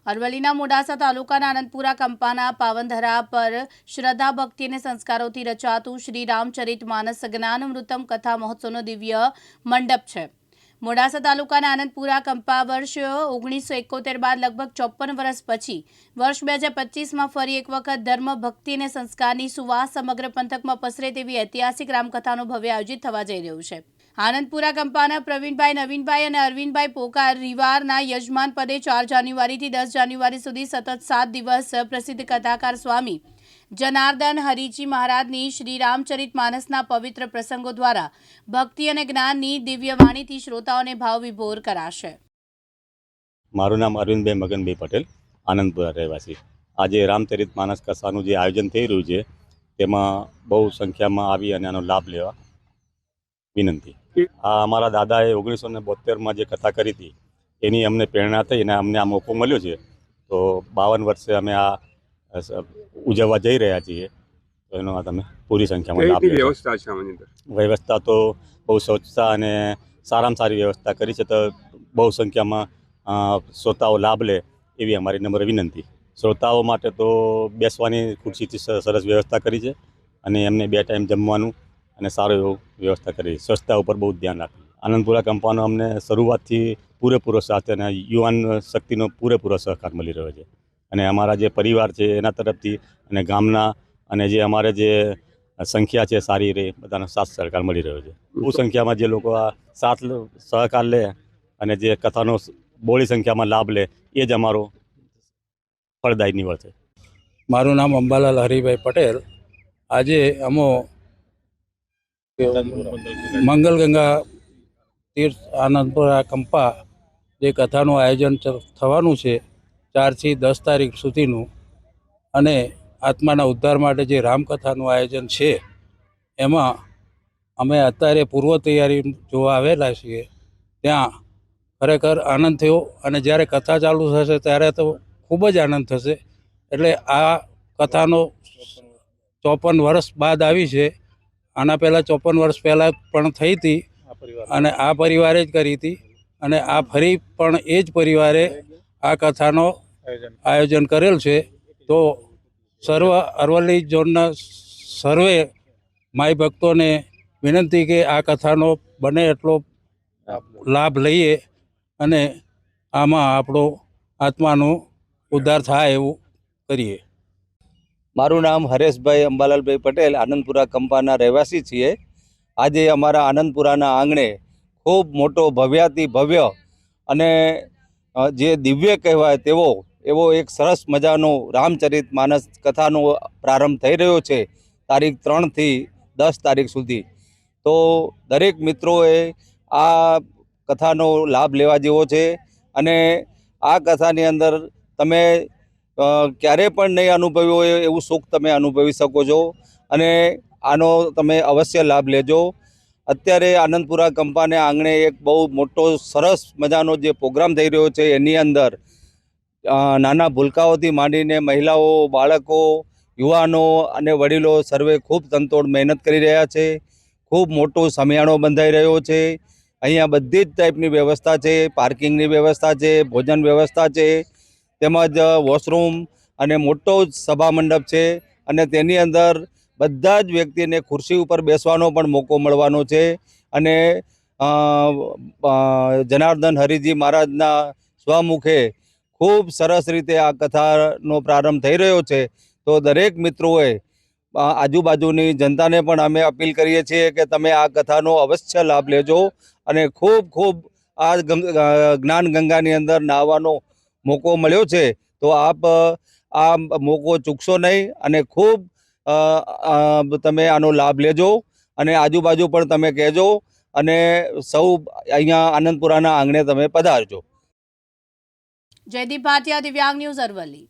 અરવલ્લીના મોડાસા તાલુકાના આનંદપુરા કંપાના પાવનધરા પર શ્રદ્ધા ભક્તિ અને સંસ્કારોથી રચાતું શ્રી રામચરિત માનસ જ્ઞાનામૃતમ કથા મહોત્સવનો દિવ્ય મંડપ છે। મોડાસા તાલુકાના આનંદપુરા કંપા વર્ષ 1971 બાદ લગભગ 54 વર્ષ પછી વર્ષ 2025માં ફરી એક વખત ધર્મ ભક્તિ અને સંસ્કારની સુવાસ સમગ્ર પંથકમાં પસરે તેવી ઐતિહાસિક રામકથાનો ભવ્ય આયોજિત થવા જઈ રહ્યું છે। આનંદપુરા કંપાના પ્રવીણભાઈ, નવીનભાઈ અને અરવિંદભાઈ પોકાર રીવારના યજમાન પદે 4 જાન્યુઆરીથી 10 જાન્યુઆરી સુધી સતત 7 દિવસ પ્રસિદ્ધ કથાકાર સ્વામી જનાર્દન હરિજી મહારાજની શ્રી રામચરિત માનસના પવિત્ર પ્રસંગો દ્વારા ભક્તિ અને જ્ઞાનની દિવ્ય વાણીથી શ્રોતાઓને ભાવ વિભોર કરાશે। મારું નામ અરવિંદભાઈ મગનભાઈ પટેલ, આનંદપુરા રહેવાસી। આજે રામચરિત માનસ કથાનું જે આયોજન થઈ રહ્યું છે તેમાં બહુ સંખ્યામાં આવી અને આનો લાભ લેવા વિનંતી। આ અમારા દાદાએ 1972માં જે કથા કરી હતી એની અમને પ્રેરણા થઈ અને અમને આ મોકો મળ્યો છે, તો 52 વર્ષે અમે આ ઉજવવા જઈ રહ્યા છીએ। તો એનો તમે પૂરી સંખ્યામાં લાભ લેજો। વ્યવસ્થા તો બહુ સ્વચ્છતા અને સારામાં સારી વ્યવસ્થા કરી છે, તો બહુ સંખ્યામાં શ્રોતાઓ લાભ લે એવી અમારી નમ્ર વિનંતી। શ્રોતાઓ માટે તો બેસવાની ખુરશીથી સરસ વ્યવસ્થા કરી છે અને એમને 2 ટાઈમ જમવાનું અને સારું એવું વ્યવસ્થા કરી। સ્વચ્છતા ઉપર બહુ ધ્યાન રાખ્યું। આનંદપુરા કંપાનો અમને શરૂઆતથી પૂરેપૂરો સાથ અને યુવાન શક્તિનો પૂરેપૂરો સહકાર મળી રહ્યો છે અને અમારા જે પરિવાર છે એના તરફથી અને ગામના અને જે અમારે જે સંખ્યા છે સારી રહે બધાનો સાથ સહકાર મળી રહ્યો છે। બહુ સંખ્યામાં જે લોકો આ સાથ સહકાર લે અને જે કથાનો બહોળી સંખ્યામાં લાભ લે એ જ અમારો ફળદાયી નીવડશે। મારું નામ અંબાલાલ હરિભાઈ પટેલ। આજે અમો મંગલગંગા તીર્થ આનંદપુરા કંપા જે કથાનું આયોજન થવાનું છે 4 થી 10 તારીખ સુધીનું, અને આત્માના ઉદ્ધાર માટે જે રામકથાનું આયોજન છે એમાં અમે અત્યારે પૂર્વ તૈયારી જોવા આવેલા છીએ। ત્યાં ખરેખર આનંદ થયો અને જ્યારે કથા ચાલુ થશે ત્યારે તો ખૂબ જ આનંદ થશે। એટલે આ કથાનો 54 વર્ષ બાદ આવી છે। આના પહેલાં 54 વર્ષ પહેલાં પણ થઈ હતી અને આ પરિવારે જ કરી હતી, અને આ ફરી પણ એ જ પરિવારે આ કથાનો આયોજન કરેલ છે। તો સર્વ અરવલ્લી ઝોનના સર્વે માઈ ભક્તોને વિનંતી કે આ કથાનો બને એટલો લાભ લઈએ અને આમાં આપણો આત્માનો ઉદ્ધાર થાય એવું કરીએ। મારું નામ હરેશભાઈ અંબાલાલભાઈ પટેલ, આનંદપુરા કંપાના રહેવાસી છીએ। આજે અમારા આનંદપુરાના આંગણે ખૂબ મોટો ભવ્યાતિ ભવ્ય અને જે દિવ્ય કહેવાય એવો એક સરસ મજાનો રામચરિત માનસ કથાનો પ્રારંભ થઈ રહ્યો છે તારીખ 3 થી 10 તારીખ સુધી। તો દરેક મિત્રોએ આ કથાનો લાભ લેવા જેવો છે અને આ કથાની અંદર તમે ક્યારે પણ નહીં અનુભવ્યો હોય એવું સુખ તમે અનુભવી શકો છો અને આનો તમે અવશ્ય લાભ લેજો। અત્યારે આનંદપુરા કંપાને આંગણે એક બહુ મોટો સરસ મજાનો જે પ્રોગ્રામ થઈ રહ્યો છે એની અંદર નાના ભૂલકાઓથી માંડીને મહિલાઓ, બાળકો, યુવાનો અને વડીલો સર્વે ખૂબ તનતોડ મહેનત કરી રહ્યા છે। ખૂબ મોટો સમિયાણો બંધાઈ રહ્યો છે। અહીંયા બધી જ ટાઈપની વ્યવસ્થા છે, પાર્કિંગની વ્યવસ્થા છે, ભોજન વ્યવસ્થા છે, તેમજ વોશરૂમ અને મોટો સભા મંડપ છે અને તેની અંદર બધા જ વ્યક્તિને ખુરશી ઉપર બેસવાનો પણ મોકો મળવાનો છે અને જનાર્દન હરિજી મહારાજના સ્વમુખે ખૂબ સરસ રીતે આ કથાનો પ્રારંભ થઈ રહ્યો છે। તો દરેક મિત્રોએ આજુબાજુની જનતાને પણ અમે અપીલ કરીએ છીએ કે તમે આ કથાનો અવશ્ય લાભ લેજો અને ખૂબ આ જ્ઞાન ગંગાની અંદર નાહવાનો મોકો મળ્યો છે, તો આપ આ મોકો ચૂકશો નહીં અને ખૂબ તમે આનો લાભ લેજો અને આજુબાજુ પણ તમે કહેજો અને સૌ અહીંયા આનંદપુરાના આંગણે તમે પધારજો। જયદીપ ભાટિયા, દિવ્યાંગ ન્યૂઝ, અરવલ્લી।